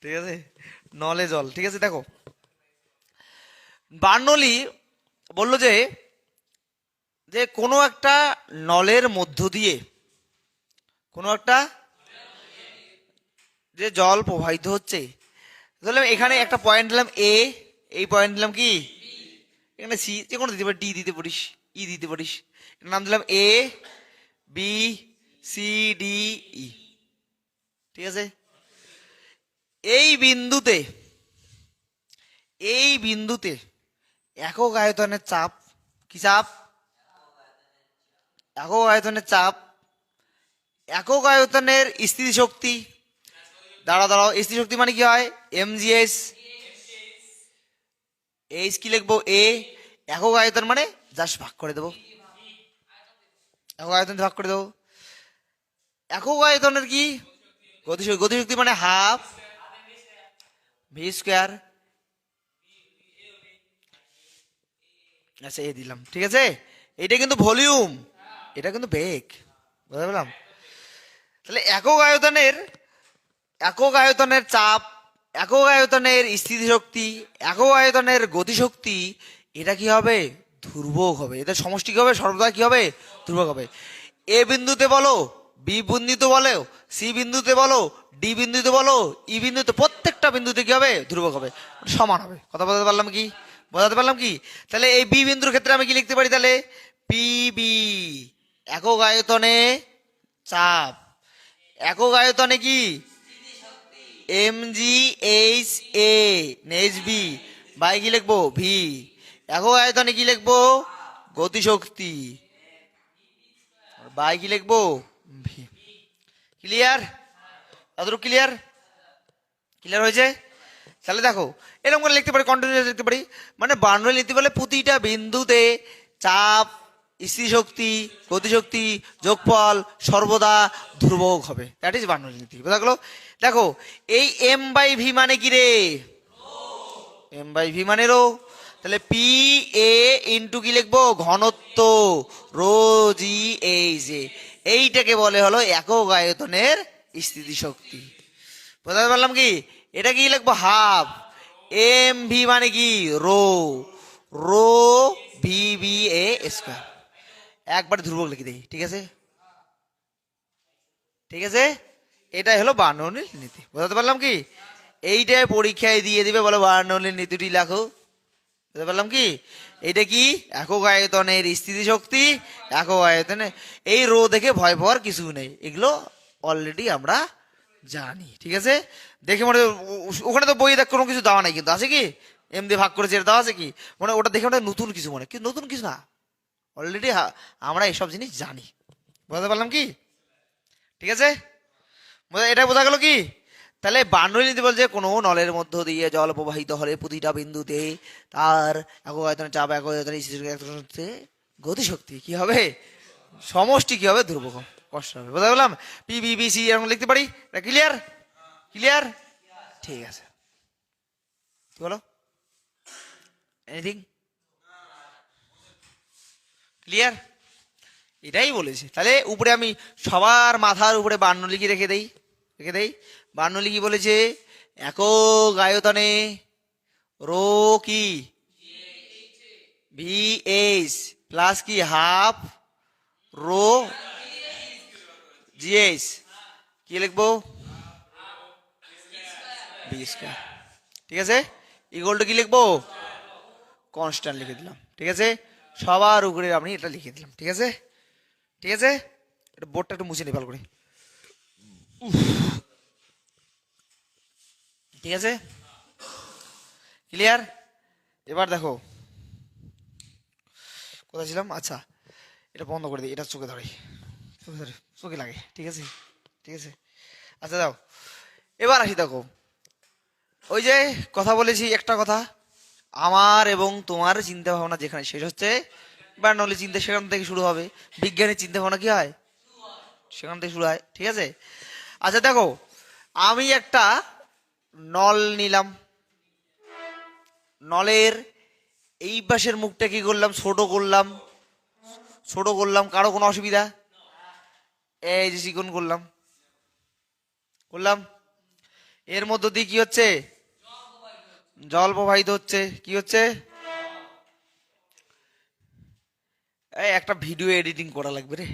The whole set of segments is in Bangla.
ঠিক আছে, নলে জল। ঠিক আছে, দেখো বার্নলি বললো যে যে কোনো একটা নলের মধ্য দিয়ে কোনো একটা যে জল প্রবাহিত হচ্ছে, ধরলাম এখানে একটা পয়েন্ট দিলাম এ, এই পয়েন্ট দিলাম কি এখানে সি, যে কোনো দিতে পারিস, ডি দিতে পারিস, ই দিতে পারিস, এটার নাম দিলাম A B C D E. ঠিক আছে, এই বিন্দুতে এই বিন্দুতে একক আয়তনের চাপ, কি চাপ? একক আয়তনের চাপ, একক আয়তনের স্থিতিশক্তি, দাঁড়াও স্থিতিশক্তি মানে কি হয়? এমজিএস। এইচ কি লিখবো? এ। একক আয়তন মানে জাস্ট ভাগ করে দেবো, একক আয়তন ভাগ করে দেবো। একক আয়তনের কি? গতিশক্তি। গতিশক্তি মানে হাফ ভি স্কোয়ার। আচ্ছা, এ দিলাম। ঠিক আছে, এটা কিন্তু ভলিউম, এটা কিন্তু বেগ, বুঝতে পারলাম? তাহলে একক আয়তনের চাপ, একক আয়তনের স্থিতিশক্তি, একক আয়তনের গতিশক্তি, এটা কি হবে? ধ্রুবক হবে। এদের সমষ্টি কি হবে? সর্বদা কি হবে? ধ্রুবক হবে। এ বিন্দুতে বলো, বি বিন্দুতে বলো, সি বিন্দুতে বলো, ডি বিন্দুতে বলো, ই বিন্দুতে, প্রত্যেকটা বিন্দুতে কি হবে? ধ্রুবক হবে, সমান হবে। কথা বলতে পারলাম কি? বোঝাতে পারলাম কি? তাহলে এই বি বিন্দুর ক্ষেত্রে আমি কি লিখতে পারি? তাহলে পিবি একক আয়তনে চাপ, একক আয়তনে কি? M G H A H B by কি লিখবো? ভি। একক আয়তনে কি লিখবো? গতিশক্তি বাই কি লিখবো? ভি। ক্লিয়ার? এতটুকু ক্লিয়ার? ক্লিয়ার হয়েছে? তাহলে দেখো এরকম করে লিখতে পারি, কন্টিনিউয়াস লিখতে পারি। মানে বার্নৌলি নীতি বলে প্রতিটা বিন্দুতে চাপ, স্থিতিশক্তি, গতিশক্তি যোগফল সর্বদা ধ্রুবক হবে। দ্যাট ইজ বার্নৌলি নীতি। বোঝা গেল? দেখো এই এম বাই ভি মানে কি রে? এম বাই ভি মানে রো। তাহলে পি এ ইন্টু কি লিখবো? ঘনত্ব রো জি এইচ এ। এইটাকে বলে হলো একক আয়তনের স্থিতিশক্তি। বুঝতে পারলাম কি? এটা কি লিখবো? হাফ এম ভি মানে কি? Rho, rho V B A square. একবার ধ্রুবক লিখে দেই। ঠিক আছে, ঠিক আছে, এটাই হলো বার্নৌলির নীতি। বুঝতে পারলাম কি? এইটাই পরীক্ষায় দিয়ে দিবে, বলো বার্নৌলির নীতিটি লেখো। বুঝতে পারলাম কি? এটা কি? একক আয়তনের স্থিতিশক্তি, একক আয়তনে। এই রো দেখে ভয় পাওয়ার কিছু নেই, এগুলো অলরেডি আমরা জানি। ঠিক আছে, দেখে মনে ওখানে তো বইয়ে দেখ কোনো কিছু দেওয়া নাই, কিন্তু আছে কি? এম দিয়ে ভাগ করেছে, এটা দেওয়া আছে কি? মানে ওটা দেখে ওটা নতুন কিছু মনে, কিন্তু নতুন কিছু না, অলরেডি আমরা এইসব জিনিস জানি। বুঝতে পারলাম কি? ঠিক আছে, এটা বোঝা গেল কি? তাহলে বার্নৌলি নীতি বলছে কোনো নলের মধ্য দিয়ে জল প্রবাহিত হলে প্রতিটা বিন্দুতে তার একক আয়তনের চাপ, একক আয়তনের স্থিতিশক্তি, গতিশক্তি কি হবে? সমষ্টি কি হবে? ধ্রুবক কষ্ট হবে। বোঝা গেলাম? পি বি বি সি এরকম লিখতে পারি। এটা ক্লিয়ার? ক্লিয়ার? ঠিক আছে, কি বলো? Anything clear? এটাই বলেছি। তাহলে উপরে আমি সবার মাথার উপরে বার্নৌলি কি রেখে দেই, রেখে দেই। বার্নৌলি কি বলেছে? একক আয়তনে রো কি? ভি এইচ প্লাস কি? হাফ রো জি এইচ, কি লিখবো? V square. ঠিক আছে, ইকুয়াল টু কি লিখবো? কনস্ট্যান্ট লিখে দিলাম। ঠিক আছে, সবার উপরে আমি এটা লিখে দিলাম। ঠিক আছে, ঠিক আছে, এটা বোর্ডটা একটু মুছে নি ভালো করে। ঠিক আছে, ক্লিয়ার? এবার দেখো কোথায় ছিলাম? আচ্ছা, এটা বন্ধ করে দিই, এটা চোখে ধরে, চোখে ধরে, চোখে লাগে। ঠিক আছে, ঠিক আছে, আচ্ছা দাও। এবার আসি, দেখো ওই যে কথা বলেছি একটা কথা, আমার এবং তোমার চিন্তা ভাবনা যেখানে শেষ হচ্ছে, বার্নৌলি চিন্তা সেখান থেকে শুরু হবে। বিজ্ঞানের চিন্তা ভাবনা কি হয়? সেখান থেকে শুরু হয়। ঠিক আছে, আচ্ছা দেখো আমি একটা নল নিলাম, নলের এই পাশের মুখটা কি করলাম? ছোট করলাম, ছোট করলাম, কারো কোনো অসুবিধা? এই যে চিকন করলাম, করলাম। এর মধ্য দিয়ে কি হচ্ছে? জল প্রবাহিত হচ্ছে। কি হচ্ছে? এই একটা ভিডিও এডিটিং করা লাগবে রে,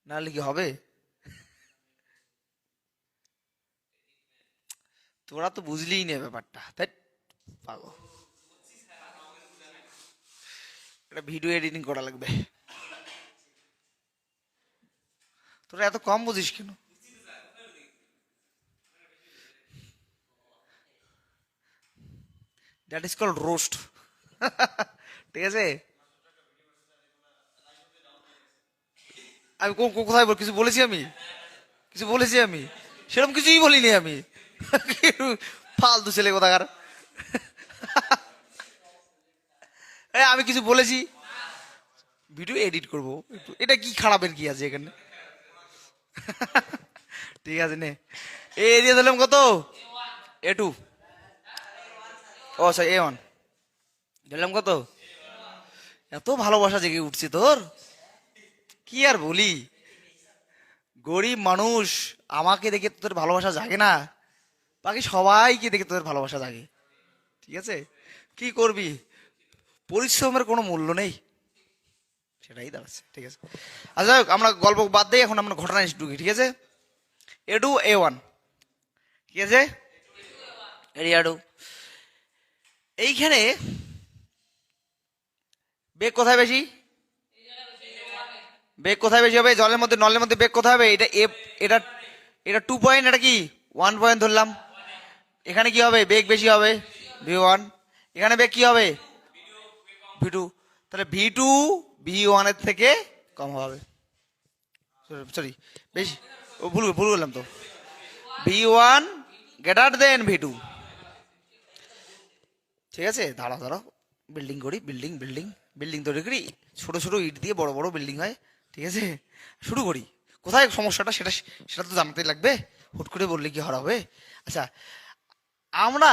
নাহলে কি হবে? তোরা তো বুঝলিই না ব্যাপারটা, তাই পাগল। একটা ভিডিও এডিটিং করা লাগবে। তোরা এত কম বুঝিস কেন? That is called roast. ঠিক আছে, আমি কোথায় কিছু বলেছি? আমি কিছু বলেছি? আমি সেরকম কিছুই বলিনি আমি। ফালতু ছেলে কোথাকার। আমি কিছু বলেছি? ভিডিও এডিট করবো, এটা কি খারাপের কি আছে এখানে? ঠিক আছে নে, এ এরিয়া দিলাম কত? A2, ও আচ্ছা A1 দিলাম কত? এত ভালোবাসা জেগে উঠছে তোর, কি আর বলি। গরিব মানুষ, আমাকে দেখে তোদের ভালোবাসা জাগে না, বাকি সবাইকে দেখে তোদের ভালোবাসা জাগে। ঠিক আছে, কি করবি, পরিশ্রমের কোনো মূল্য নেই, সেটাই দাঁড়াচ্ছে। ঠিক আছে, আচ্ছা যাই হোক, আমরা গল্প বাদ দিই, এখন আমরা ঘটনা এসে ঢুকি। ঠিক আছে, A2 A1, ঠিক আছে, এরিয়া 2। এইখানে বেগ কোথায় বেশি? বেগ কোথায় বেশি হবে? জলের মধ্যে, নলের মধ্যে বেগ কোথায় হবে? এটা এটা এটা 2 পয়েন্ট, এটা কি 1 পয়েন্ট ধরলাম। এখানে কি হবে? বেগ বেশি হবে, V1। এখানে বেগ কি হবে? V2। তাহলে V2 V1 এর থেকে কম হবে, সরি বেশি, ও ভুল ভুল করলাম তো। V1 greater than V2। ঠিক আছে, দাঁড়াও দাঁড়াও, বিল্ডিং করি, বিল্ডিং বিল্ডিং বিল্ডিং তৈরি করি, ছোট ছোট ইট দিয়ে বড় বড় বিল্ডিং হয়। ঠিক আছে, শুরু করি। কোথায় সমস্যাটা সেটা সেটা তো জানতে লাগবে, হুট করে বললে কি হবে? আচ্ছা, আমরা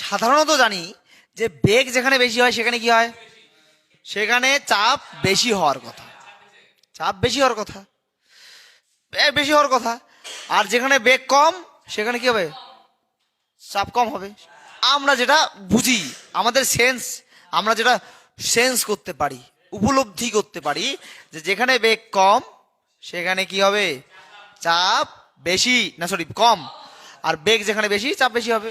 সাধারণত জানি যে বেগ যেখানে বেশি হয় সেখানে কি হয়? সেখানে চাপ বেশি হওয়ার কথা, চাপ বেশি হওয়ার কথা, বেশি হওয়ার কথা। আর যেখানে বেগ কম সেখানে কি হবে? চাপ কম হবে। আমরা যেটা বুঝি, আমাদের সেন্স, আমরা যেটা সেন্স করতে পারি, উপলব্ধি করতে পারি, যে যেখানে বেগ কম সেখানে কি হবে? চাপ বেশি, না সরি কম। আর বেগ যেখানে বেশি চাপ বেশি হবে।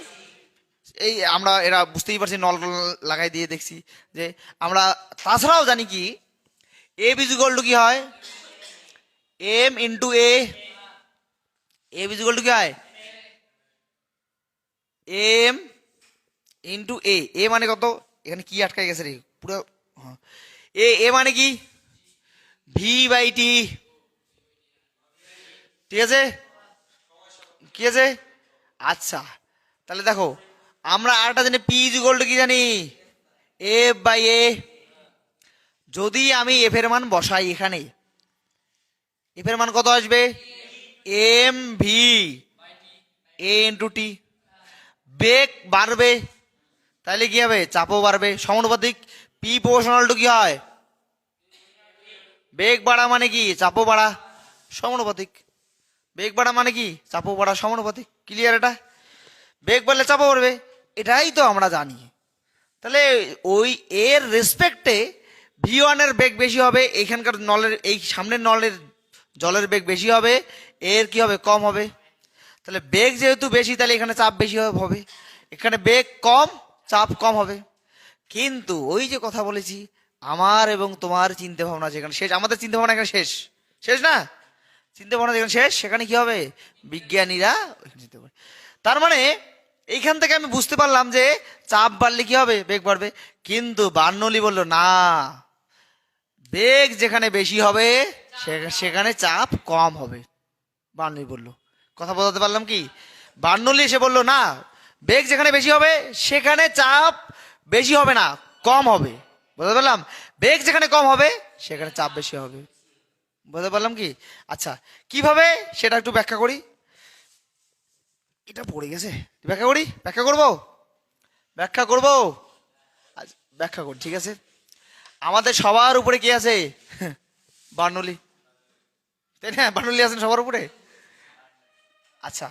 এই আমরা এরা বুঝতেই পারছি, নল লাগাই দিয়ে দেখছি যে আমরা। তাছাড়াও জানি কি, এ বিজিকল টু কি হয়? এম ইন্টু এ। এ বিজিকল টু কি হয়? এম ইন্টু এ। এ মানে কত? এখানে কি আটকাই গেছে রে পুরো? এ মানে কি? V by T. ঠিক আছে, কি আছে? আচ্ছা, তাহলে দেখো, আমরা আরেকটা জানি, পি ইজ ইকুয়াল টু কি জানি? এফ বাই এ। যদি আমি এফ এর মান বসাই এখানে, এফ এর মান কত আসবে? M V A into T. বেগ বাড়বে, তাহলে কি হবে? চাপও বাড়বে, সমানুপাতিক। পি প্রপোর্শনাল টু কি হয়? বেগ বাড়া মানে কি? চাপও বাড়া, সমানুপাতিক। বেগ বাড়া মানে কি? চাপও বাড়া, সমানুপাতিক। ক্লিয়ার? এটা বেগ বাড়লে চাপও বাড়বে, এটাই তো আমরা জানি। তাহলে ওই এর রেসপেক্টে V1 এর বেগ বেশি হবে, এখানকার নলের, এই সামনের নলের জলের বেগ বেশি হবে, এর কি হবে? কম হবে। তাহলে বেগ যেহেতু বেশি, তাহলে এখানে চাপ বেশি হবে, এখানে বেগ কম, চাপ কম হবে। কিন্তু ওই যে কথা বলেছি, আমার এবং তোমার চিন্তা ভাবনা যেখানে শেষ, আমাদের চিন্তা ভাবনা এখানে শেষ, শেষ না? চিন্তা ভাবনা যেখানে শেষ, সেখানে কি হবে? বিজ্ঞানীরা চিন্তা করে। তার মানে এইখান থেকে আমি বুঝতে পারলাম যে চাপ বাড়লে কি হবে? বেগ বাড়বে। কিন্তু বার্নৌলি বলল না, বেগ যেখানে বেশি হবে সেখানে চাপ কম হবে। বার্নৌলি বলল, কথা বোঝাতে পারলাম কি? বার্নৌলি এসে বলল না, বেগ যেখানে বেশি হবে সেখানে চাপ বেশি হবে না, কম হবে। বুঝতে পারলাম? বেগ যেখানে কম হবে সেখানে চাপ বেশি হবে। বুঝতে পারলাম কি? আচ্ছা, কিভাবে সেটা একটু ব্যাখ্যা করি। এটা পড়ে গেছে, ব্যাখ্যা করি, ব্যাখ্যা করবো, ব্যাখ্যা করবো, ব্যাখ্যা করি। ঠিক আছে, আমাদের সবার উপরে কি আছে? বার্নৌলি, তাই না? বার্নৌলি আছেন সবার উপরে। আচ্ছা,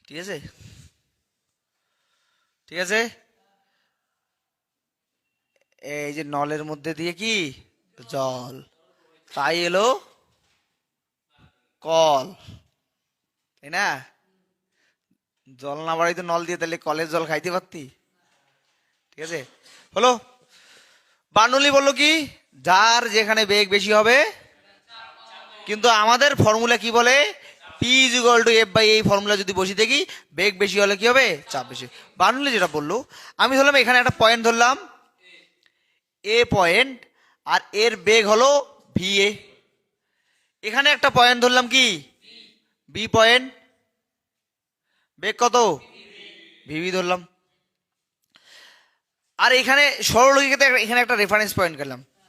ঠিক আছে, ঠিক আছে। এই যে নলের মধ্যে দিয়ে কি জল, তাই এলো কল, তাই না? জল না বাড়াই তো নল দিয়ে, তাহলে কলের জল খাইতে পারতি? ঠিক আছে, হলো। বার্নৌলি বললো কি, যার যেখানে বেগ বেশি হবে, কিন্তু আমাদের ফর্মুলা কি বলে, P is equal to F by, এই ফর্মুলা যদি বসি দেখি বেগ বেশি হলে কি হবে, চাপ বেশি। বার্নৌলি যেটা বললো, আমি ধরলাম এখানে একটা পয়েন্ট ধরলাম এ পয়েন্ট, আর এর বেগ হলো ভি এ। এখানে একটা পয়েন্ট ধরলাম কি বি পয়েন্ট, বেগ কত ভিভি ধরলাম। আর এখানে সরলরৈখিতে এখানে একটা রেফারেন্স পয়েন্ট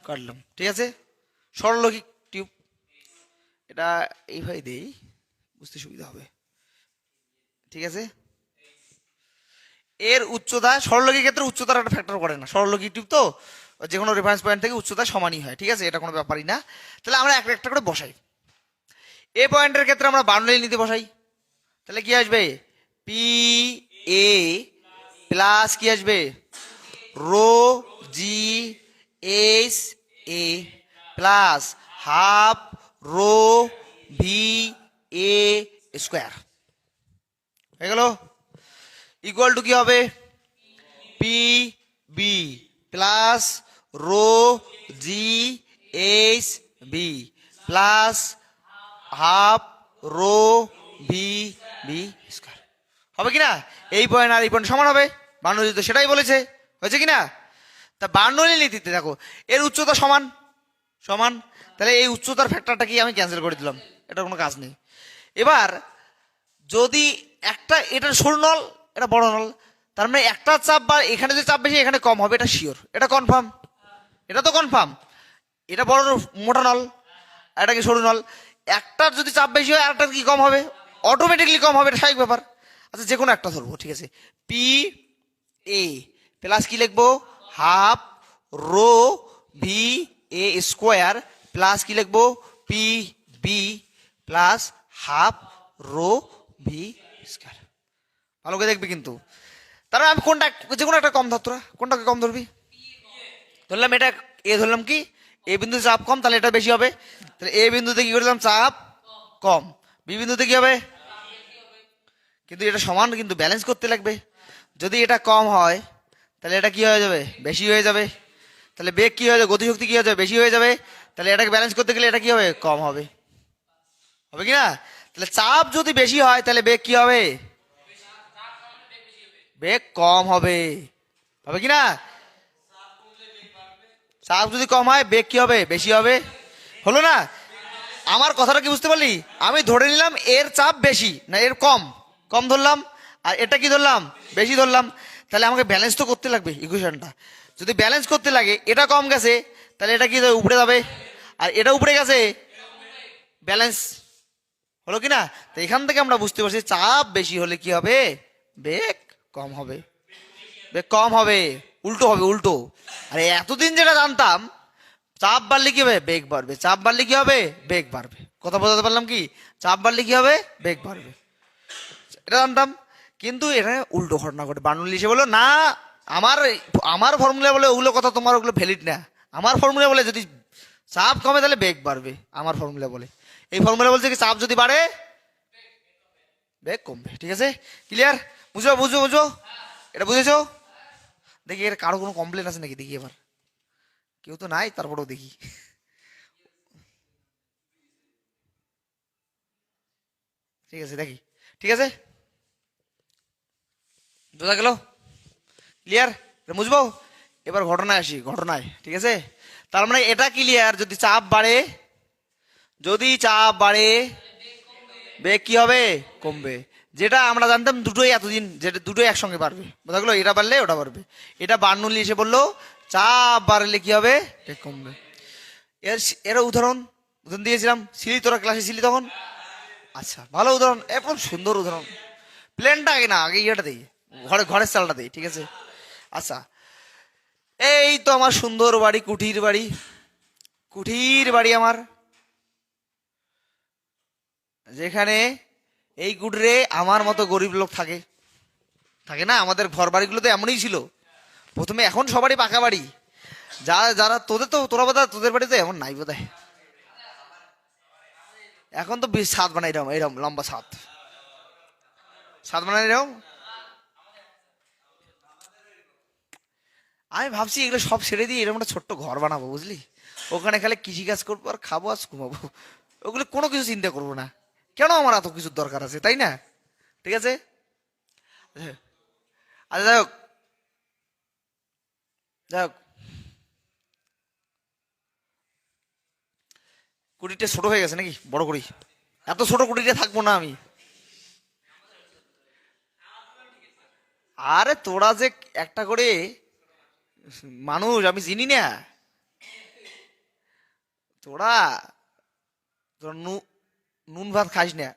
কাটলাম, ঠিক আছে, সরলরৈখিক টিউব। এটা এইভাবে দেই, বুঝতে সুবিধা হবে, ঠিক আছে। এর উচ্চতা সরলরৈখিক ক্ষেত্রে উচ্চতার একটা ফ্যাক্টর করে না, সরলরৈখিক টিউব তো যে কোনো রেফারেন্স পয়েন্ট থেকে উচ্চতা সমানই হয়, ঠিক আছে, এটা কোনো ব্যাপারই না। তাহলে আমরা একটা একটা করে বসাই। এ পয়েন্টের ক্ষেত্রে আমরা বার্নৌলি নীতি বসাই, তাহলে কি আসবে, পি এ প্লাস কি আসবে, rho G H A plus half rho V A square হয়ে গেল। ইকুয়াল টু কি হবে, P B plus rho G H B plus half rho V B square, হবে কিনা? এই পয়েন্ট আর এই পয়েন্ট সমান হবে, বার্নৌলি তো সেটাই বলেছে, হয়েছে কিনা? তা বার্নৌলি নীতিতে দেখো এর উচ্চতা সমান সমান, তাহলে এই উচ্চতার ফ্যাক্টরটা কি আমি ক্যান্সেল করে দিলাম, এটা কোনো কাজ নেই। এবার যদি একটা, এটা সরু নল এটা বড় নল, তার মানে একটা চাপ বা এখানে যে চাপ বেশি এখানে কম হবে, এটা শিওর, এটা কনফার্ম, এটা তো কনফার্ম। এটা বড় মোটা নল, এটা কি সরু নল, একটার যদি চাপ বেশি হয় আরেকটার কি কম হবে, অটোমেটিকলি কম হবে, এটা স্বাভাবিক ব্যাপার। আচ্ছা যে কোনো একটা ধরবো, ঠিক আছে, পি এ প্লাস কি লিখবো, half rho V A square plus কি লিখবো, P B plus half rho V square. ভালো করে দেখবি কিন্তু, তার আমি কোনটা, যে কোনো একটা কম ধর, তোরা কোনটাকে কম ধরবি? ধরলাম এটা এ, ধরলাম কি এ বিন্দুতে চাপ কম, তাহলে এটা বেশি হবে, তাহলে এ বিন্দুতে কি করলাম, চাপ কম, বি বিন্দুতে কি হবে, কিন্তু এটা সমান কিন্তু ব্যালেন্স করতে লাগবে। যদি এটা কম হয় তাহলে এটা কি হয়ে যাবে, বেশি হয়ে যাবে, তাহলে বেগ কি হয়ে যাবে, গতিশক্তি কি হয়ে যাবে, বেশি হয়ে যাবে, তাহলে এটাকে ব্যালেন্স করতে গেলে এটা কি হবে, কম হবে, হবে কি না? তাহলে চাপ যদি বেশি হয় তাহলে বেগ কি হবে, বেগ কম হবে, হবে কি না? চাপ যদি কম হয় বেগ কি হবে, বেশি হবে, হলো না? আমার কথাটা কি বুঝতে পারলি? আমি ধরে নিলাম এর চাপ বেশি না এর কম, কম ধরলাম, আর এটা কি ধরলাম, বেশি ধরলাম, তাহলে আমাকে ব্যালেন্স তো করতে লাগবে ইকুয়েশনটা। যদি ব্যালেন্স করতে লাগে, এটা কম গেছে তাহলে এটা কি উপরে যাবে, আর এটা উপরে গেছে, ব্যালেন্স হলো কি না? তো এখান থেকে আমরা বুঝতে পারছি চাপ বেশি হলে কি হবে, বেগ কম হবে, বেগ কম হবে, উল্টো হবে, উল্টো। আরে এতদিন যেটা জানতাম চাপ বাড়লে কি হবে, বেগ বাড়বে, চাপ বাড়লে কি হবে, বেগ বাড়বে, কথা বোঝাতে পারলাম কি, চাপ বাড়লে কি হবে, বেগ বাড়বে, এটা জানতাম। কিন্তু এখানে উল্টো ঘটনা ঘটে, বার্নৌলি এসে বললো না, আমার আমার ফর্মুলা বলে ওগুলো কথা, তোমার ওগুলো ভ্যালিড না, আমার ফর্মুলা বলে যদি চাপ কমে তাহলে বেগ বাড়বে, আমার ফর্মুলা বলে, এই ফর্মুলা বলছে কি চাপ যদি বাড়ে বেগ কমবে, ঠিক আছে, ক্লিয়ার? বুঝো বুঝো বুঝো, এটা বুঝেছো? দেখি এর কারো কোনো কমপ্লেন আছে নাকি, দেখি এবার, কেউ তো নাই, তারপরেও দেখি, ঠিক আছে দেখি, ঠিক আছে, বোঝা গেল, ক্লিয়ার? বুঝবো? এবার ঘটনায় আসি, ঘটনায়, ঠিক আছে। তার মানে এটা ক্লিয়ার, যদি চাপ বাড়ে, যদি চাপ বাড়ে বেগ কি হবে, কমবে, যেটা আমরা জানতাম দুটোই এতদিন, যেটা দুটোই একসঙ্গে বাড়বে, বোঝা গেলো, এটা বাড়লে ওটা বাড়বে। এটা বার্নৌলি এসে বললো চাপ বাড়লে কি হবে, বেগ কমবে। এর উদাহরণ উদাহরণ দিয়েছিলাম, ছিলি তোরা ক্লাসে ছিলি তখন? আচ্ছা ভালো উদাহরণ, একদম সুন্দর উদাহরণ। প্লেনটা আগে না, আগে ইয়েটা দিই, ঘরের চালটা দিই, ঠিক আছে। আচ্ছা এই তো আমার সুন্দর বাড়ি, কুঠির বাড়ি, কুঠির বাড়ি আমার, যেখানে এই কুঠিরে আমার মতো গরিব লোক থাকে। থাকে না, আমাদের ঘর বাড়িগুলো তো এমনই ছিল প্রথমে, এখন সবারই পাকা বাড়ি। যারা তোদের তো, তোরা বোধহয় তোদের বাড়িতে এমন নাই বোধহয়। এখন তো ছাদ বানাই, এরকম এরকম লম্বা ছাদ, ছাদ বানাই এরকম। আমি ভাবছি এগুলো সব ছেড়ে দিয়ে এরকম একটা ছোট্ট ঘর বানাবো, বুঝলি? ওখানে খালি কৃষিকাজ করবো আর খাবো আর ঘুমাবো, ওগুলো কোনো কিছু চিন্তা করবো না। কেন আমার এত কিছুর দরকার আছে, তাই না? ঠিক আছে, আচ্ছা যাই হোক, যাই হোক, কুড়িটা ছোট হয়ে গেছে নাকি, বড় করি? এত ছোট কুড়িটা থাকবো না আমি। আরে তোরা যে একটা করে মানুষ আমি চিনি না, তোরা তোরা নুন ভাত খাইস না,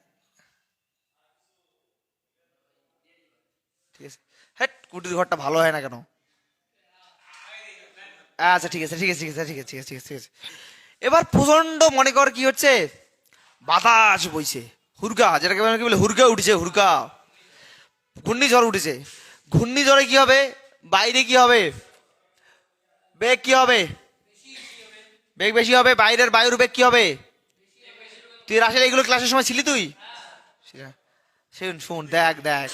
ঠিক আছে? হ্যাঁ, কুটির ঘরটা ভালো হয় না কেন? আচ্ছা ঠিক আছে, ঠিক আছে, ঠিক আছে, ঠিক আছে, ঠিক আছে, ঠিক আছে, ঠিক আছে। এবার প্রচন্ড মনে কর কি হচ্ছে, বাতাস বইছে, হুরকা, যেটাকে কি বলে, হুরকা উঠেছে, হুরকা, ঘূর্ণিঝড় উঠেছে। ঘূর্ণিঝড়ে কি হবে, বাইরে কি হবে, বেগ কি হবে, বেগ বেশি হবে, বাইরের বায়ুর বেগ কি হবে? তুই আসলে এগুলো ক্লাসের সময় ছিলি তুই? শুন শুন, দেখ দেখ,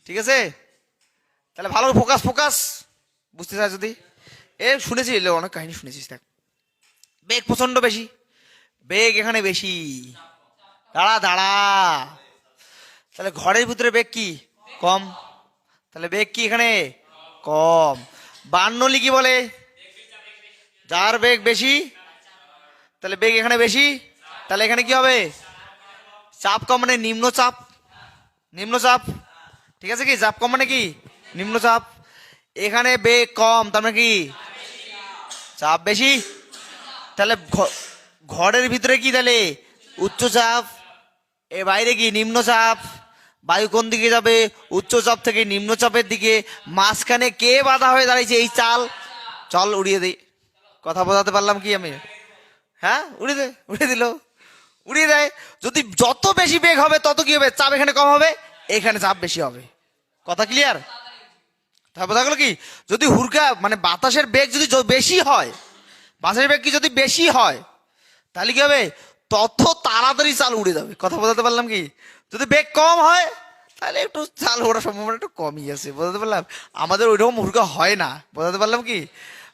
ঠিক আছে? তাহলে ভালো ফোকাস, ফোকাস, বুঝতে চাস যদি? এ শুনেছি, অনেক কাহিনী শুনেছিস, দেখ, বেগ প্রচন্ড বেশি, বেগ এখানে বেশি, দাঁড়া দাঁড়া, তাহলে ঘরের ভিতরে বেগ কি কম, তাহলে বেগ কি এখানে কম। বার্নৌলি কি বলে, যার বেগ বেশি তাহলে বেগ এখানে বেশি, তাহলে এখানে কি হবে, চাপ কম মানে নিম্নচাপ, নিম্নচাপ, ঠিক আছে? কি চাপ কম মানে কি নিম্নচাপ, এখানে বেগ কম তার মানে কি চাপ বেশি, তাহলে ঘরের ভিতরে কি তাহলে উচ্চচাপ, এ বাইরে কি নিম্নচাপ, বায়ু কোন দিকে যাবে, উচ্চচাপ থেকে নিম্নচাপের দিকে, মাঝখানে কে বাধা হয়ে দাঁড়িয়েছে, এই চাল, চল উড়িয়ে দিই। কথা বোঝাতে পারলাম কি আমি? হ্যাঁ, উড়িয়ে দে, উড়িয়ে দিল, উড়িয়ে দেয়। যদি যত বেশি বেগ হবে তত কি হবে, চাপ এখানে কম হবে, এখানে চাপ বেশি হবে। কথা ক্লিয়ার? তারপর বোঝা গেল কি, যদি হুরকা মানে বাতাসের বেগ যদি বেশি হয়, বাতাসের বেগ কি যদি বেশি হয়, তাহলে কি হবে, তত তাড়াতাড়ি চাল উড়ে যাবে। কথা বোঝাতে পারলাম কি? যদি বেগ কম হয় তাহলে একটু চাল ওড়ার সম্ভাবনা একটু কমই আছে, বোঝাতে পারলাম? আমাদের ওইরকম হুরকা হয় না, বোঝাতে পারলাম কি?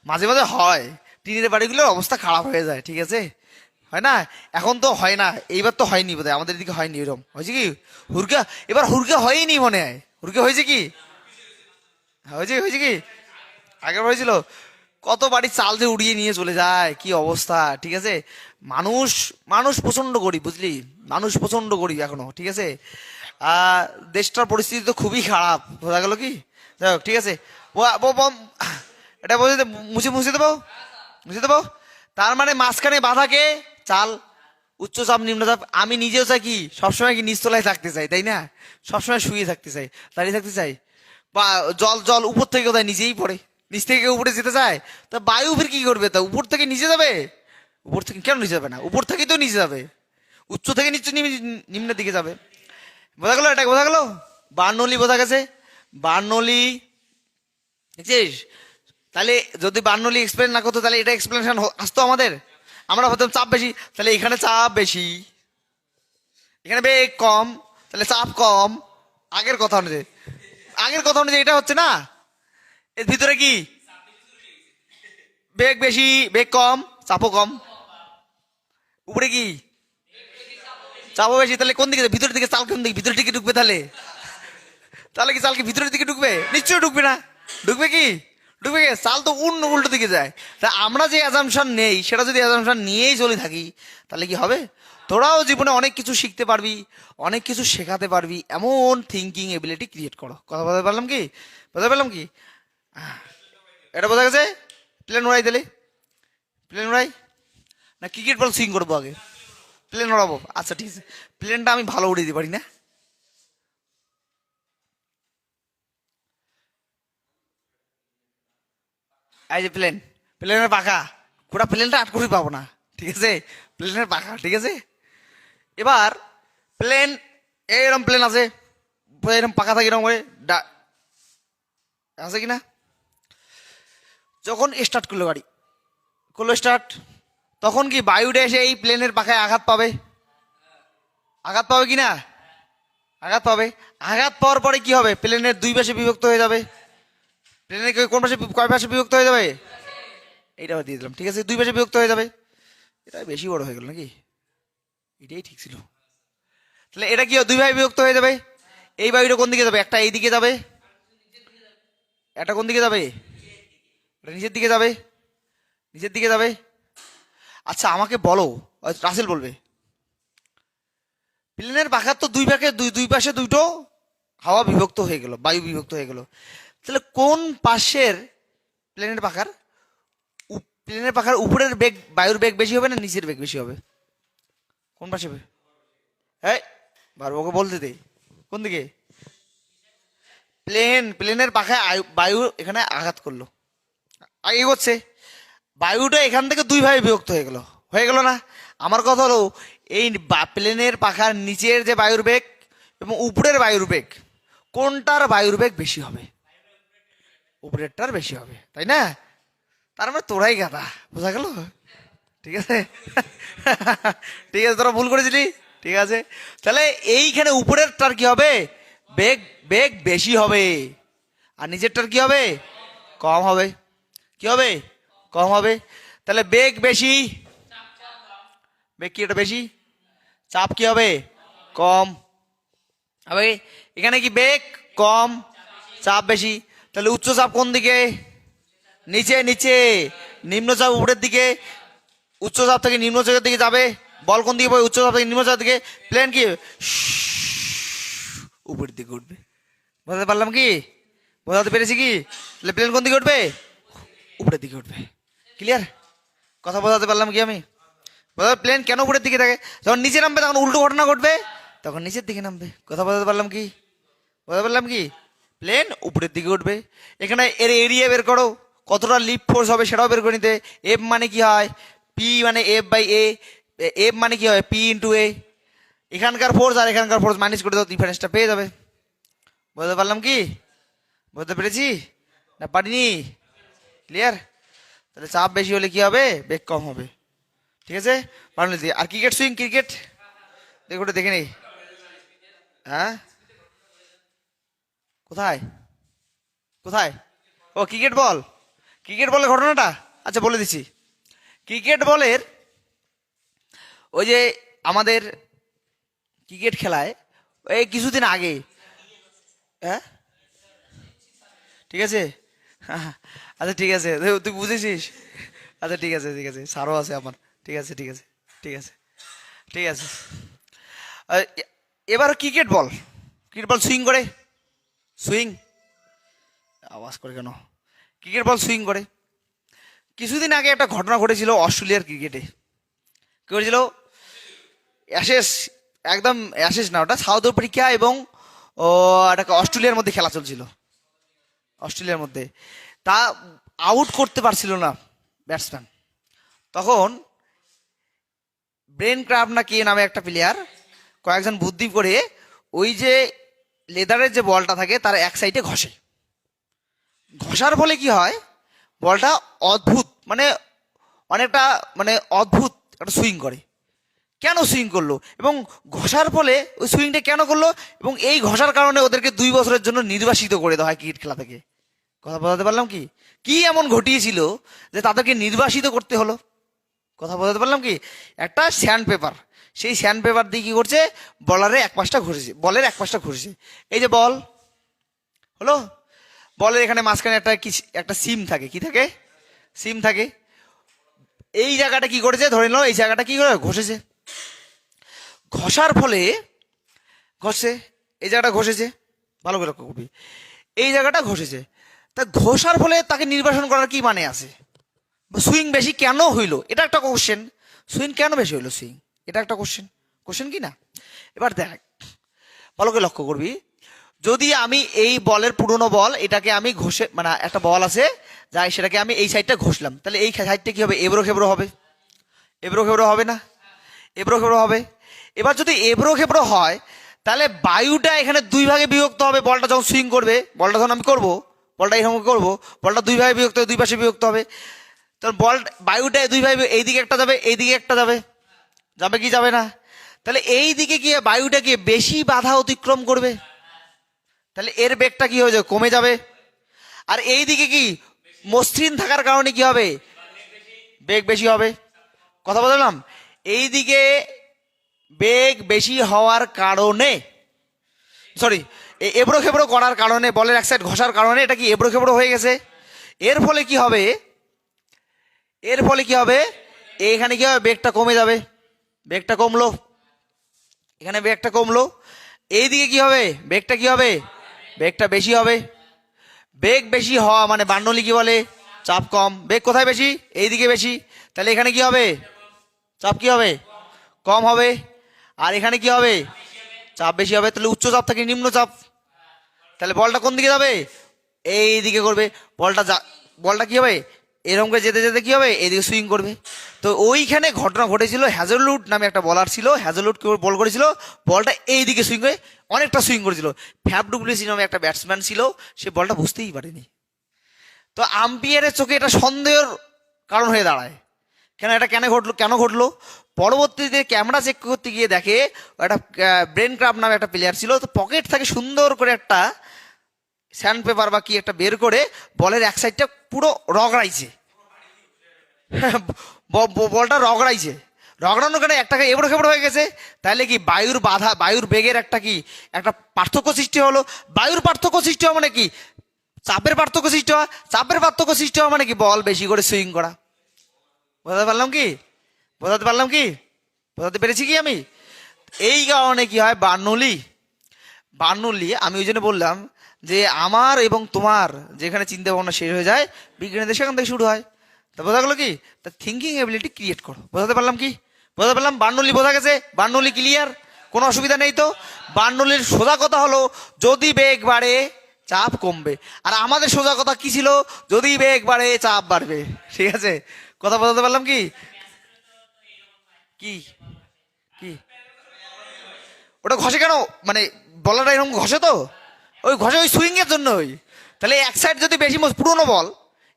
মাঝে মাঝে হয়, টিনের বাড়িগুলোর অবস্থা খারাপ হয়ে যায়, ঠিক আছে? হয় না, এখন তো হয় না, এইবার তো হয়নি বোধহয়, আমাদের দিকে হয়নি এরকম, হয়েছে কি হুরকা? এবার হুরকা হয়নি মনে হয়, হুরকা হয়েছে কি, হয়েছে, হয়েছে কি, আগের হয়েছিল? কত বাড়ির চাল যে উড়িয়ে নিয়ে চলে যায়, কি অবস্থা, ঠিক আছে? মানুষ, মানুষ প্রচন্ড গরিব, বুঝলি? মানুষ প্রচন্ড গরিব এখনো, ঠিক আছে? দেশটার পরিস্থিতি তো খুবই খারাপ, বোঝা গেল কি? যাই হোক, ঠিক আছে, এটা বলছি, মুছে মুছে দেবো, মুছে দেবো। তার মানে মাঝখানে বাধাকে চাল, উচ্চচাপ নিম্নচাপ। আমি নিজেও চাই কি, সবসময় কি নিচতলায় থাকতে চাই, তাই না? সবসময় শুয়ে থাকতে চাই, দাঁড়িয়ে থাকতে চাই, বা জল জল উপর থেকে কোথায় নিচেই পড়ে, নিচ থেকে উপরে যেতে চায়, তা বায়ু ফির কি করবে, তা উপর থেকে নিচে যাবে? উপর থেকে কেন নিচে যাবে না, উপর থেকেই তো নিচে যাবে, উচ্চ থেকে নিচে নিম্নের দিকে যাবে। বোঝা গেল? এটা বোঝা গেল? বার্নৌলি বোঝা গেছে? বার্নৌলি দেখছিস? তাহলে যদি বার্নৌলি এক্সপ্লেন না করতো তাহলে এটা এক্সপ্লেনেশন আসতো আমাদের? আমরা ভাবতাম চাপ বেশি, তাহলে এখানে চাপ বেশি, এখানে বেগ কম, তাহলে চাপ কম। আগের কথা অনুযায়ী, আগের কথা অনুযায়ী এটা হচ্ছে না, এর ভিতরে কি বেগ বেশি, বেগ কম, চাপও কম। উপরে কি চাপও বেশি, তাহলে কোন দিকে, ভিতরের দিকে চাল কোন দিকে, ভিতরের দিকে ঢুকবে, তাহলে তাহলে কি চাল কি ভিতরের দিকে ঢুকবে? নিশ্চয়ই ঢুকবে না। ঢুকবে কি, ঢুকবে কি? চাল তো উল্টো দিকে যায়। তা আমরা যে অ্যাজাম্পশন নেই, সেটা যদি অ্যাজাম্পশন নিয়েই চলে থাকি, তাহলে কি হবে? তোরাও জীবনে অনেক কিছু শিখতে পারবি, অনেক কিছু শেখাতে পারবি, এমন থিঙ্কিং এবিলিটি ক্রিয়েট করো। কথা বলতে পারলাম কি, বলতে পারলাম কি? এটা বোঝা গেছে? প্লেন উড়াই দিলে, প্লেন উড়াই না ক্রিকেট বল সুইং করবো আগে? প্লেন উড়াবো, আচ্ছা ঠিক আছে। প্লেনটা আমি ভালো উড়ে দিতে পারি না? এই যে প্লেন, প্লেনের পাখা, গোটা প্লেনটা আটকুড়ি পাবো না, ঠিক আছে, প্লেনের পাখা, ঠিক আছে। এবার প্লেন, এরকম প্লেন আছে, এরকম পাখা থাকে এরকম করে আছে কিনা। যখন স্টার্ট করলো গাড়ি, করলো স্টার্ট, তখন কি বায়ুটা এসে এই প্লেনের পাখায় আঘাত পাবে? আঘাত পাবে কিনা? আঘাত পাবে। আঘাত পাওয়ার পরে কি হবে? প্লেনের দুই পাশে বিভক্ত হয়ে যাবে। প্লেনের কোন পাশে, কয় পাশে বিভক্ত হয়ে যাবে? এইটা দিয়ে দিলাম, ঠিক আছে, দুই পাশে বিভক্ত হয়ে যাবে। এটা বেশি বড় হয়ে গেল নাকি? এটাই ঠিক ছিল। তাহলে এটা কি দুই ভাগে বিভক্ত হয়ে যাবে। এই বায়ুটা কোন দিকে যাবে? একটা এই দিকে যাবে, একটা কোন দিকে যাবে? এটা নিচের দিকে যাবে, নিচের দিকে যাবে। আচ্ছা আমাকে বলো, রাসেল বলবে, প্লেনের পাখার তো দুই ভাগে দুই পাশে দুটো হাওয়া বিভক্ত হয়ে গেল, বায়ু বিভক্ত হয়ে গেল। তাহলে কোন পাশের প্লেনের পাখার, প্লেনের পাখার উপরের বেগ, বায়ুর বেগ বেশি হবে না নিচের বেগ বেশি হবে? কোন পাশে? হ্যাঁ বারবকে বলতে দে, কোন দিকে? প্লেনের পাখায় বায়ু এখানে আঘাত করলো, এগোচ্ছে, বায়ুটা এখান থেকে দুই ভাগে বিভক্ত হয়ে গেল, হয়ে গেল না? আমার কথা হলো এই প্লেনের পাখার নিচের যে বায়ুর বেগ এবং উপরের বায়ুর বেগ, কোনটার বায়ুর বেগ বেশি হবে? উপরেরটার বেশি হবে, তাই না? তার মানে তোরাই গাধা, বোঝা গেল? ঠিক আছে ঠিক আছে, তোরা ভুল করেছিলি, ঠিক আছে। তাহলে এইখানে উপরেরটার কি হবে? বেগ, বেগ বেশি হবে, আর নিচেরটার কি হবে? কম হবে। কি হবে? কম হবে। তাহলে বেগ বেশি, বেগ কি এটা বেশি, চাপ কি হবে? কম হবে। এখানে কি বেগ কম, চাপ বেশি। তাহলে উচ্চ চাপ কোন দিকে? নিচে, নিচে। নিম্ন চাপ উপরের দিকে, উচ্চ চাপ থেকে নিম্ন চাপের দিকে যাবে। বল কোন দিকে পাবে? উচ্চ চাপ থেকে নিম্ন চাপের দিকে। প্লেন কি উপরের দিকে উঠবে। বোঝাতে পারলাম কি? বোঝাতে পেরেছি কি? তাহলে প্লেন কোন দিকে উঠবে? উপরের দিকে উঠবে। ক্লিয়ার? কথা বোঝাতে পারলাম কি আমি? প্লেন কেন উপরের দিকে থাকে? যখন নিচে নামবে তখন উল্টো ঘটনা ঘটবে, তখন নিচের দিকে নামবে। কথা বোঝাতে পারলাম কি? বোঝাতে পারলাম কি? প্লেন উপরের দিকে উঠবে। এখানে এর এরিয়া বের করো, কতটা লিফট ফোর্স হবে সেটাও বের করে নিতে। এফ মানে কি হয়? পি মানে এফ বাই এ, এফ মানে কি হয়? পি ইন্টু এ। এখানকার ফোর্স আর এখানকার ফোর্স মাইনাস করে দাও, ডিফারেন্সটা পেয়ে যাবে। বুঝতে পারলাম কি? বুঝতে পেরেছি না পারিনি? ক্লিয়ার? তাহলে চাপ বেশি হলে কি হবে? বেগ কম হবে, ঠিক আছে। পারলে দিয়ে। আর ক্রিকেট সুইং, ক্রিকেট দেখো, দেখে নেই। হ্যাঁ কোথায়, কোথায়? ও ক্রিকেট বল, ক্রিকেট বলের ঘটনাটা আচ্ছা বলে দিচ্ছি। ক্রিকেট বলের ওই যে আমাদের ক্রিকেট খেলায় এই কিছুদিন আগে, হ্যাঁ ঠিক আছে, আচ্ছা ঠিক আছে, তুই বুঝেছিস, আচ্ছা ঠিক আছে, ঠিক আছে, সারও আছে আমার, ঠিক আছে, ঠিক আছে, ঠিক আছে, ঠিক আছে। এবার cricket ball, cricket ball swing করে, সুইং, আওয়াজ করে কেন? ক্রিকেট বল সুইং করে। কিছুদিন আগে একটা ঘটনা ঘটেছিল অস্ট্রেলিয়ার ক্রিকেটে। কি করেছিল? অ্যাশেস, একদম অ্যাশেস না, ওটা সাউথ আফ্রিকা এবং একটা অস্ট্রেলিয়ার মধ্যে খেলা চলছিল, অস্ট্রেলিয়ার মধ্যে। তা আউট করতে পারছিল না ব্যাটসম্যান। তখন ব্রেন ক্রাফট না কে নামে একটা প্লেয়ার কয়েকজন বুদ্ধি করে ওই যে লেদারের যে বলটা থাকে তার এক সাইডে ঘষে। ঘষার ফলে কি হয়? বলটা অদ্ভুত, মানে অনেকটা, মানে অদ্ভুত একটা সুইং করে। কেন সুইং করলো এবং ঘষার ফলে ওই সুইংটা কেন করলো, এবং এই ঘষার কারণে ওদেরকে 2 বছরের জন্য নির্বাসিত করে দেওয়া হয় ক্রিকেট খেলা থেকে। কথা বোঝাতে পারলাম কি? কি এমন ঘটিয়েছিল যে তাদেরকে নির্বাসিত করতে হলো? কথা বোঝাতে পারলাম কি? একটা স্যান্ড পেপার, সেই স্যান্ড পেপার দিয়ে কি করছে? বলারে এক পাশটা ঘুরেছে, বলের এক পাশটা ঘুরেছে। এই যে বল হলো, বলের এখানে মাঝখানে একটা সিম থাকে। কি থাকে? সিম থাকে। এই জায়গাটা কি করেছে? ধরে নাও এই জায়গাটা কি করে ঘষেছে। ঘষার ফলে, ঘষছে, এই জায়গাটা ঘষেছে, ভালো করে লক্ষ্য করবি, এই জায়গাটা ঘষেছে। তা ঘষার ফলে তাকে নির্বাসন করার কি মানে আছে? সুইং বেশি কেন হইলো, এটা একটা কোশ্চেন। সুইং কেন বেশি হইলো, সুইং, এটা একটা কোশ্চেন। কোশ্চেন কি না? এবার দেখ, ভালো করে লক্ষ্য করবি, যদি আমি এই বলের পুরনো বল এটাকে আমি ঘষে, মানে একটা বল আছে যাই, সেটাকে আমি এই সাইডটা ঘষলাম, তাহলে এই সাইডটা কি হবে? এবড়ো খেবড়ো হবে। এবড়ো খেবড়ো হবে না? এবড়ো খেবড়ো হবে। এবার যদি এবড়ো খেবড়ো হয়, তাহলে বায়ুটা এখানে দুই ভাগে বিভক্ত হবে। বলটা যখন সুইং করবে, বলটা যখন আমি করবো, বলটা এরকম করবো, বলটা দুই ভাগে বিভক্ত হবে, দুই পাশে বিভক্ত হবে। তখন বল বায়ুটা দুই ভাগে, এইদিকে একটা যাবে, এইদিকে একটা যাবে, যাবে কি যাবে না? তাহলে এই দিকে গিয়ে বায়ুটা গিয়ে বেশি বাধা অতিক্রম করবে, তাহলে এর বেগটা কি হয়ে যাবে? কমে যাবে। আর এই দিকে কি মসৃণ থাকার কারণে কি হবে? বেগ বেশি হবে। কথা বললাম? এই দিকে বেগ বেশি হওয়ার কারণে, সরি, এবড়ো খেবড়ো করার কারণে, বলের এক সাইড ঘষার কারণে এটা কি এবড়ো খেবড়ো হয়ে গেছে। এর ফলে কি হবে? এর ফলে কি হবে? এখানে কি হবে? বেগটা কমে যাবে। বেগটা কমলো, এখানে বেগটা কমলো। এইদিকে কি হবে? বেগটা কি হবে? বেগটা বেশি হবে। বেগ বেশি হওয়া মানে বার্নৌলি কি বলে? চাপ কম। বেগ কোথায় বেশি? এইদিকে বেশি। তাহলে এখানে কি হবে? চাপ কি হবে? কম হবে। আর এখানে কি হবে? চাপ বেশি হবে। তাহলে উচ্চ চাপ থেকে নিম্ন চাপ। তাহলে বলটা কোন দিকে যাবে? এই দিকে করবে। বলটা কি হবে? এরকম করে যেতে যেতে কি হবে? এইদিকে সুইং করবে। তো ওইখানে ঘটনা ঘটেছিল, হ্যাজেলউড নামে একটা বলার ছিল, হ্যাজেলউড বল করেছিল, বলটা এই দিকে সুইং করে অনেকটা সুইং করেছিল। ফ্যাব ডুপ্লেসি নামে একটা ব্যাটসম্যান ছিল, সে বলটা বুঝতেই পারেনি। তো আম্পায়ারের চোখে এটা সন্দেহের কারণ হয়ে দাঁড়ায়। এটা কেন ঘটলো? পরবর্তীতে ক্যামেরা চেক করতে গিয়ে দেখে একটা ব্রেন ক্রাফট নামে একটা প্লেয়ার ছিল, তো পকেট থেকে সুন্দর করে একটা স্যান্ড পেপার বা কি একটা বের করে বলের এক সাইডটা পুরো রগড়াইছে। বলটা রগড়াইছে। রগড়ানোর কারণে একটা এবড়ো খেবড়ো হয়ে গেছে। তাহলে কি বায়ুর বাধা, বায়ুর বেগের একটা পার্থক্য সৃষ্টি হলো। বায়ুর পার্থক্য সৃষ্টি হওয়া মানে কি? চাপের পার্থক্য সৃষ্টি হওয়া। চাপের পার্থক্য সৃষ্টি হওয়া মানে কি? বল বেশি করে সুইং করা। বোঝাতে পারলাম কি? বোঝাতে পারলাম কি? বোঝাতে পেরেছি কি আমি? এই কারণে কি হয়? বার্নৌলি আমি ওই জন্য বললাম যে আমার এবং তোমার যেখানে চিন্তা ভাবনা শেষ হয়ে যায়, বিজ্ঞানীদের সেখান থেকে শুরু হয়। তা বোঝা গেল কি? তা থিঙ্কিং এবিলিটি ক্রিয়েট করো। বোঝাতে পারলাম কি? বোঝাতে পারলাম? বার্নৌলি বোঝা গেছে? Bernoulli clear? কোনো অসুবিধা নেই তো? বার্নৌলির সোজা কথা হলো যদি বেগ বাড়ে চাপ কমবে। আর আমাদের সোজা কথা কি ছিল? যদি বেগ বাড়ে চাপ বাড়বে। ঠিক আছে? কথা বোঝাতে পারলাম কি? কি কি ওটা ঘষে কেন? মানে বলাটা এরকম ঘষে তো, ওই ঘষে ওই সুইং এর জন্য। তাহলে এক সাইড যদি বেশি পুরোনো বল,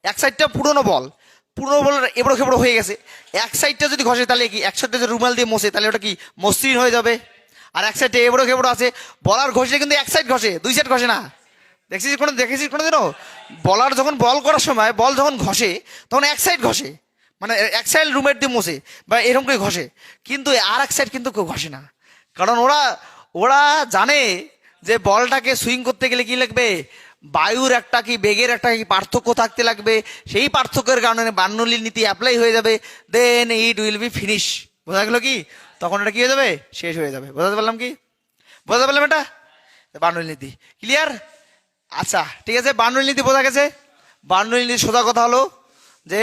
এক সাইডটা পুরোনো বল এবড়ো খেবড়ো হয়ে গেছে, এক সাইডটা যদি ঘষে তাহলে কি? এক সাইডটা যদি রুমাল দিয়ে মোছে তাহলে ওটা কি মসৃণ হয়ে যাবে। আর এক সাইডে এবড়ো খেবড়ো আছে, বলার ঘষে কিন্তু এক সাইড ঘষে, দুই সাইড ঘষে না। দেখেছিস কোনোদিনও? বলার যখন বল করার সময় বল যখন ঘষে তখন এক সাইড ঘষে, মানে এক সাইড রুমের দিয়ে মোছে বা এরকম করে ঘষে, কিন্তু আর এক সাইড কিন্তু কেউ ঘষে না। কারণ ওরা ওরা জানে যে বলটাকে সুইং করতে গেলে কি লাগবে? বায়ুর একটা কি বেগের একটা কি পার্থক্য থাকতে লাগবে। সেই পার্থক্যের কারণে বার্নৌলির নীতি অ্যাপ্লাই হয়ে যাবে, দেন ইট উইল বি ফিনিশ। বোঝা গেল কি? তখন এটা কি হয়ে যাবে? শেষ হয়ে যাবে। বোঝাতে পারলাম কি? বোঝাতে পারলাম এটা? বার্নৌলির নীতি ক্লিয়ার? আচ্ছা ঠিক আছে, বার্নৌলির নীতি বোঝা গেছে। বার্নৌলির নীতি সোজা কথা হলো যে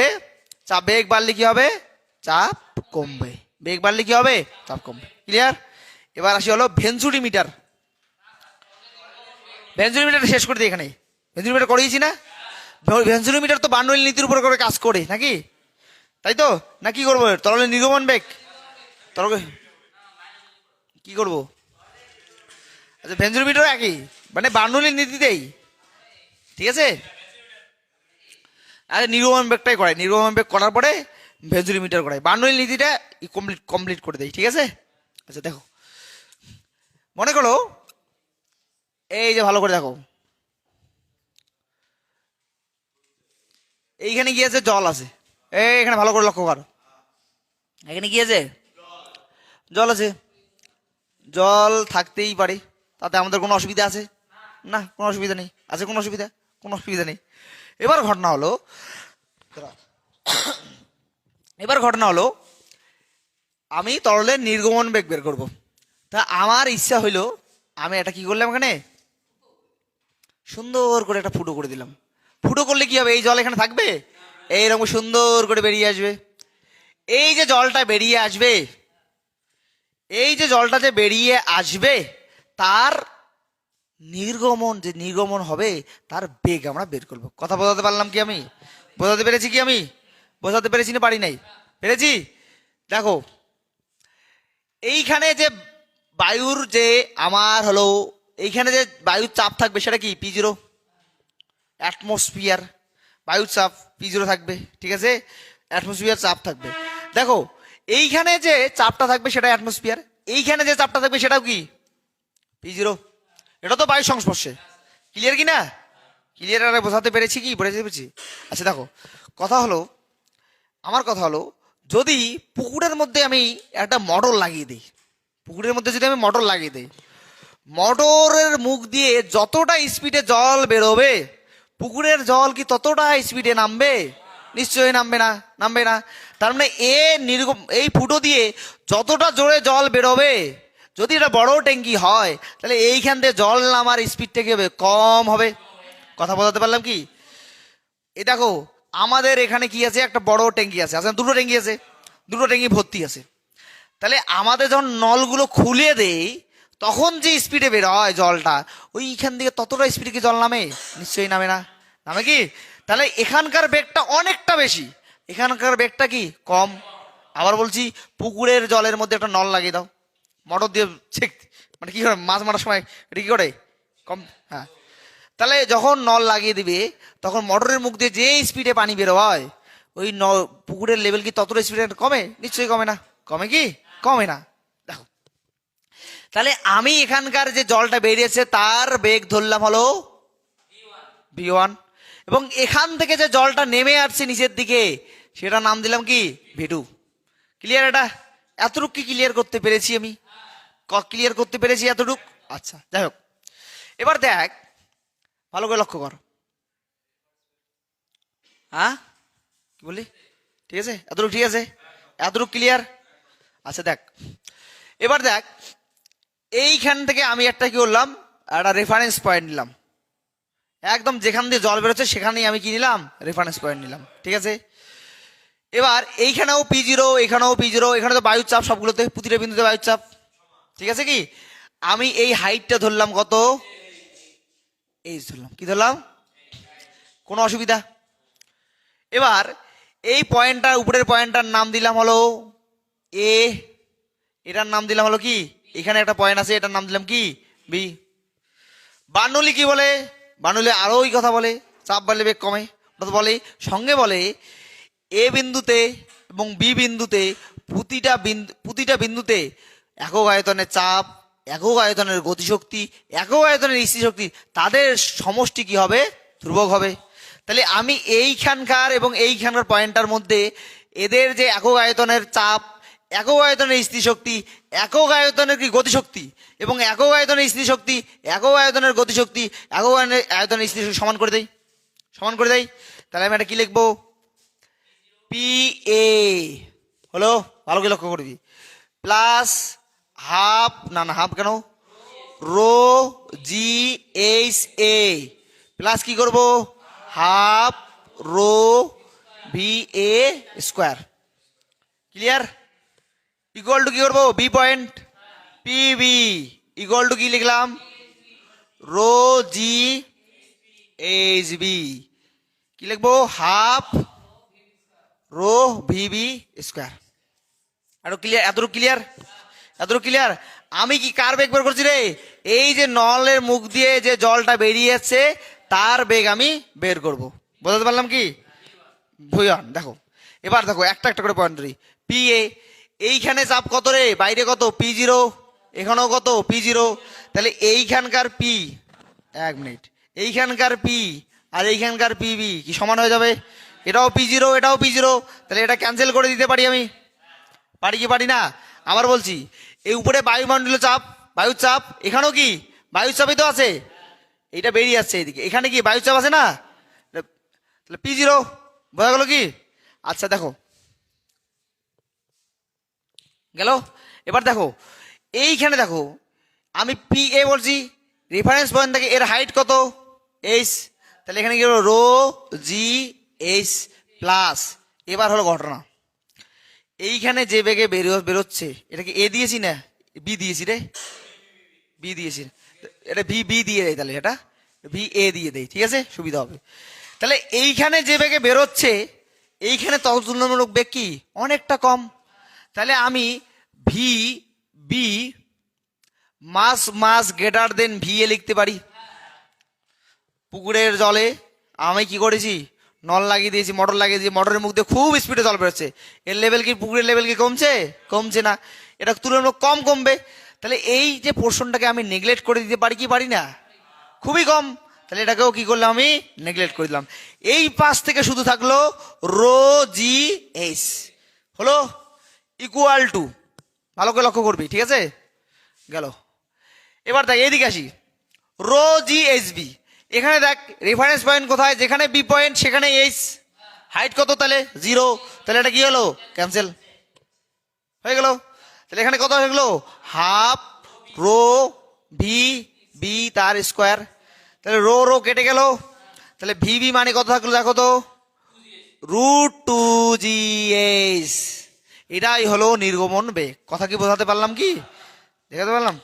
চাপ বেগ বাড়লে কি হবে? চাপ কমবে। বেগ বাড়লে কি হবে? চাপ কমবে। ক্লিয়ার? এবার আসি হলো ভেঞ্চুরিমিটার। ভেঞ্চুরিমিটার শেষ করে দিই এখানে। ভেঞ্চুরিমিটার করিয়েছি না? ভেঞ্চুরিমিটার তো বার্নৌলির নীতির উপর করে কাজ করে নাকি? তাই তো? না কি করবো? তরলের নির্গমন বেগ কি করবো? আচ্ছা ভেঞ্চুরিমিটার একই, মানে বার্নৌলির নীতিতেই। ঠিক আছে? আরে নির্গমন বেগটাই করায়, নির্গমন বেগ করার পরে ভেঞ্চুরিমিটার করায়, বার্নৌলির নীতিটা কমপ্লিট করে দেয়। ঠিক আছে? আচ্ছা দেখো, মনে করো এই যে ভালো করে দেখো, এইখানে গিয়েছে জল আছে, এখানে ভালো করে লক্ষ্য করো, এখানে গিয়েছে জল আছে। জল থাকতেই পারে, তাতে আমাদের কোনো অসুবিধা আছে? না, কোনো অসুবিধা নেই। আছে কোনো অসুবিধা? কোনো অসুবিধা নেই। এবার ঘটনা হলো আমি তরলের নির্গমন বেগ বের করব। তা আমার ইচ্ছা হইলো আমি এটা কি করলাম, এখানে সুন্দর করে একটা ফুটো করে দিলাম। ফুটো করলে কি হবে? এই জল এখানে থাকবে, এইরকম সুন্দর করে বেরিয়ে আসবে। এই যে জলটা বেরিয়ে আসবে, এই যে জলটা যে বেরিয়ে আসবে, তার নির্গমন যে নির্গমন হবে তার বেগ আমরা বের করব। কথা বোঝাতে পারলাম কি আমি? বোঝাতে পেরেছি কি আমি? বোঝাতে পেরেছি না পারি নাই? পেরেছি। দেখো এইখানে যে বায়ুর যে আমার হলো এইখানে যে বায়ুর চাপ থাকবে সেটা কি P0, অ্যাটমসফিয়ার বায়ুর চাপ P0 থাকবে, ঠিক আছে? অ্যাটমসফিয়ার চাপ থাকবে। দেখো এইখানে যে চাপটা থাকবে সেটা অ্যাটমসফিয়ার, এইখানে যে চাপটা থাকবে সেটাও কি P0। এটা তো বায়ুর সংস্পর্শে। ক্লিয়ার কি না? ক্লিয়ার আরে বোঝাতে পেরেছি কি? বোঝাতে পেরেছি। আচ্ছা দেখো কথা হলো, আমার কথা হলো, যদি পুকুরের মধ্যে আমি একটা মোটর লাগিয়ে দিই, পুকুরের মধ্যে যদি আমি মোটর লাগিয়ে দিই, মোটরের মুখ দিয়ে যতটা স্পিডে জল বেরোবে পুকুরের জল কি ততটা স্পিডে নামবে? নিশ্চয়ই নামবে না, নামবে না। তার মানে এই ফুটো দিয়ে যতটা জোরে জল বেরোবে, যদি এটা বড় ট্যাঙ্কি হয় তাহলে এইখান থেকে জল নামার স্পিডটা কি হবে? কম হবে। কথা বোঝাতে পারলাম কি? এই দেখো আমাদের এখানে কি আছে, একটা বড় ট্যাঙ্কি আছে, আচ্ছা দুটো ট্যাঙ্কি আছে, দুটো ট্যাঙ্কি ভর্তি আছে। তাহলে আমাদের যখন নলগুলো খুলে দেই তখন যে স্পিডে বের হয় জলটা, ওইখান থেকে ততটা স্পিডে কি জল নামে? নিশ্চয়ই নামে না, নামে কি? তাহলে এখানকার বেগটা অনেকটা বেশি, এখানকার বেগটা কি কম। আবার বলছি, পুকুরের জলের মধ্যে একটা নল লাগিয়ে দাও, মোটর দিয়ে ছেক, মানে কি করে মাছ মারার সময় এটা কি করে কম, হ্যাঁ। তাহলে যখন নল লাগিয়ে দিবে তখন মোটরের মুখ দিয়ে যে স্পিডে পানি বের হয়, ওই পুকুরের লেভেল কি ততটা স্পিডে কমে? নিশ্চয়ই কমে না। কমে কি? কমে না। দেখো তাহলে আমি এখানকার যে জলটা বেরিয়েছে তার বেগ ধরলাম হলো V1, এবং এখান থেকে যে জলটা নেমে আসছে নিচের দিকে সেটা নাম দিলাম কি V2। ক্লিয়ার? এটা এতটুকু কি ক্লিয়ার করতে পেরেছি আমি? ক্লিয়ার করতে পেরেছি এতটুক? আচ্ছা যাই হোক, এবার দেখ ভালো করে লক্ষ্য কর। হ্যাঁ কি বলি? ঠিক আছে এতটুকু? ঠিক আছে এতটুকু ক্লিয়ার? আচ্ছা দেখ, এবার দেখ এইখান থেকে আমি একটা কি করলাম, একটা রেফারেন্স পয়েন্ট নিলাম, একদম যেখান দিয়ে জল বেরোচ্ছে সেখানেই আমি কি নিলাম? রেফারেন্স পয়েন্ট নিলাম, ঠিক আছে? এবার এইখানেও P0, এখানেও P0, এখানে তো বায়ুর চাপ, সবগুলোতে প্রতিটা বিন্দুতে বায়ুর চাপ, ঠিক আছে? কি আমি এই হাইটটা ধরলাম কত? এইচ ধরলাম। কি ধরলাম? কোনো অসুবিধা? এবার এই পয়েন্টটার উপরের পয়েন্টটার নাম দিলাম হলো এ, এটার নাম দিলাম হলো কি, এখানে একটা পয়েন্ট আছে এটার নাম দিলাম কি বি। বার্নৌলি কি বলে? বার্নৌলি আরো ওই কথা বলে, চাপ বাড়লে বেগ কমে। ওটা তো বলে, সঙ্গে বলে এ বিন্দুতে এবং বি বিন্দুতে প্রতিটা বিন্দুতে একক আয়তনের চাপ, একক আয়তনের গতিশক্তি, একক আয়তনের স্থিতিশক্তি, তাদের সমষ্টি কি হবে? ধ্রুবক হবে। তাহলে আমি এইখানকার এবং এইখানকার পয়েন্টটার মধ্যে এদের যে একক আয়তনের চাপ, একক আয়তনের স্থিতিশক্তি, একক আয়তনের কি গতিশক্তি, এবং একক আয়তনের স্থিতিশক্তি, একক আয়তনের গতিশক্তি, একক আয়তনের স্থিতিশক্তি সমান করে দেই, সমান করে দেই। তাহলে আমি এটা কি লিখবো? PA হলো, ভালো করে লক্ষ্য করবি, প্লাস হাফ, না না হাফ কেন, রো GHA প্লাস কি করব? Half rho VA square. Clear? Equal to কি করবো? B point PB equal to কি লিখলাম? Rho GHB। কি লিখবো? Half rho VB square. আরো ক্লিয়ার? এতটুকু ক্লিয়ার? এতটুকু ক্লিয়ার? আমি কি কার বেগ বের করছি রে? এই যে নলের মুখ দিয়ে যে জলটা বেরিয়েছে তার বেগ আমি বের করব। বোঝাতে পারলাম কি? ভুয়ান দেখো, এবার দেখো একটা একটা করে পয়েন্ট ধরি। PA এইখানে চাপ কত রে? বাইরে কত? P0, এখানেও কত? P0। তাহলে এইখানকার P, এক মিনিট, এইখানকার P আর এইখানকার PB কি সমান হয়ে যাবে? এটাও P0, এটাও P0, তাহলে এটা ক্যান্সেল করে দিতে পারি আমি, পারি কি পারি না? আবার বলছি, এই উপরে বায়ুমণ্ডলীয় চাপ, বায়ুর চাপ, এখানেও কি বায়ুর চাপই তো আছে, এইটা বেরিয়ে আসছে এইদিকে, এখানে কি বায়ুর চাপ আছে না? তাহলে P0 বোঝা গেল কি? আচ্ছা দেখো গেল। এবার দেখো এইখানে দেখো আমি PA বলছি, রেফারেন্স পয়েন্ট থেকে এর হাইট কত? H, তাহলে এখানে কি হলো? রো GH প্লাস, এবার হলো ঘটনা, এইখানে যে বেগে বেরোচ্ছে এটা কি A দিয়েছি না B দিয়েছি রে? B দিয়েছি। এটা ভি বি দিয়ে দেয়, তাহলে এটা ভি এ দিয়ে দেয়, ঠিক আছে, সুবিধা হবে। তাহলে এইখানে যে বেগে বেরোচ্ছে এইখানে তত তুলনামূলক বেগ কি অনেকটা কম। তাহলে আমি ভি বি মাস মাস গ্রেটার দেন ভি এ লিখতে পারি। পুকুরের জলে আমি কি করেছি, নল লাগিয়ে দিয়েছি, মোটর লাগিয়ে দিয়েছি, মোটরের মুখ দিয়ে খুব স্পিডে জল বেরোচ্ছে, এর লেভেল কি, পুকুরের লেভেল কি কমছে? কমছে না, এটা তুলনামূলক কম কমবে। তাহলে এই যে পোর্শনটাকে আমি নেগলেক্ট করে দিতে পারি কি পারি না? খুবই কম। তাহলে এটাকেও কি করলাম, আমি নেগলেক্ট করে দিলাম। এই পাশ থেকে শুধু থাকলো রো জি এইচ হলো ইকুয়াল টু, ভালো করে লক্ষ্য করবি, ঠিক আছে, গেল। এবার দেখ এইদিকে আসি, রো জি এইচ বি, এখানে দেখ রেফারেন্স পয়েন্ট কোথায়, যেখানে বি পয়েন্ট সেখানে এইচ, হাইট কত তাহলে 0, তাহলে এটা কি হলো, ক্যান্সেল হয়ে গেল। তাহলে এখানে কত হয়ে গেল, হাফ রো ভি বি তার স্কোয়ার, তাহলে রো রো কেটে গেল, তাহলে ভি বি মানে কত থাকলো দেখো তো, √2gh। এটাই হলো নির্গমন বেগ। কথা কি বোঝাতে পারলাম, কি দেখাতে পারলাম?